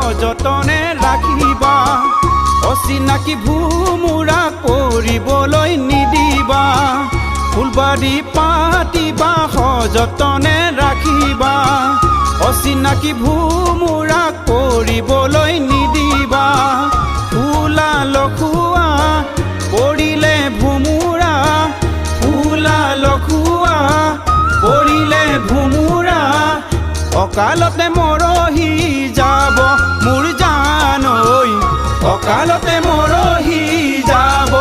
সযতনে ৰাখিবা অচিনাকি ভুমুৰা কৰিবলৈ নিদিবা ফুলবাৰী পাতিবা সযতনে ৰাখিবা অচিনাকি ভুমুৰা কৰিবলৈ নিদিবা ফুলা লখুৱা পৰিলে ভুমুৰা ফুলা লখুৱা পৰিলে ভুমুৰা অকালতে মৰহি যাব মোৰ জান ঐ অকালতে মৰহি যাব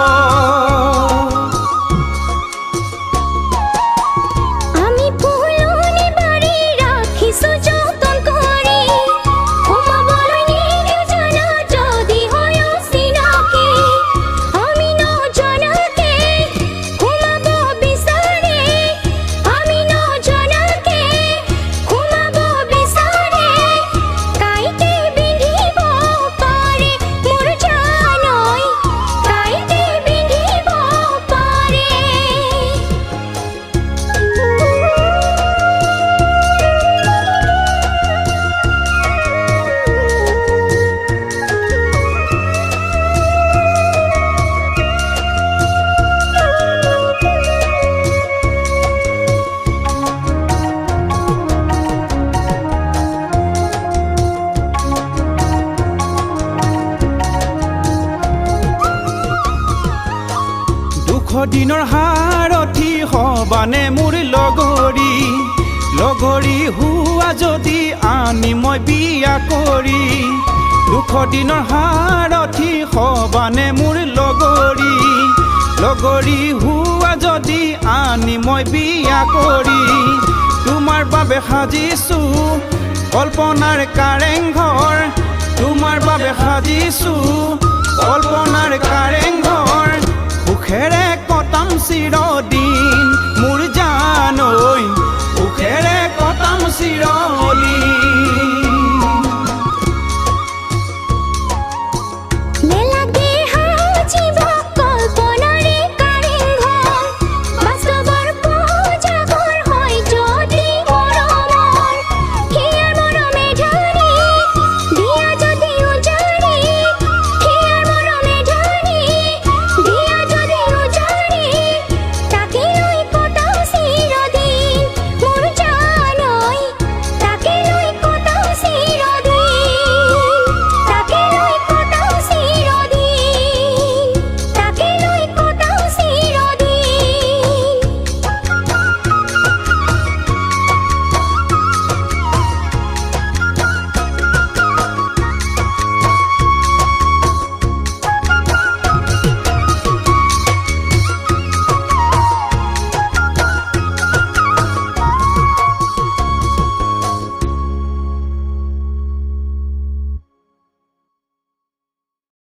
দিনৰ হাৰথি হবানে মোৰ লগৰী লগৰী হুৱা যদি আনি মই বিয়া কৰি দুখ দিনৰ হাৰথি হবানে মোৰ লগৰী লগৰী হুৱা যদি আনি মই বিয়া কৰি তোমাৰ বাবে সাজিছোঁ কল্পনাৰ কাৰেংঘৰ তোমাৰ বাবে সাজিছোঁ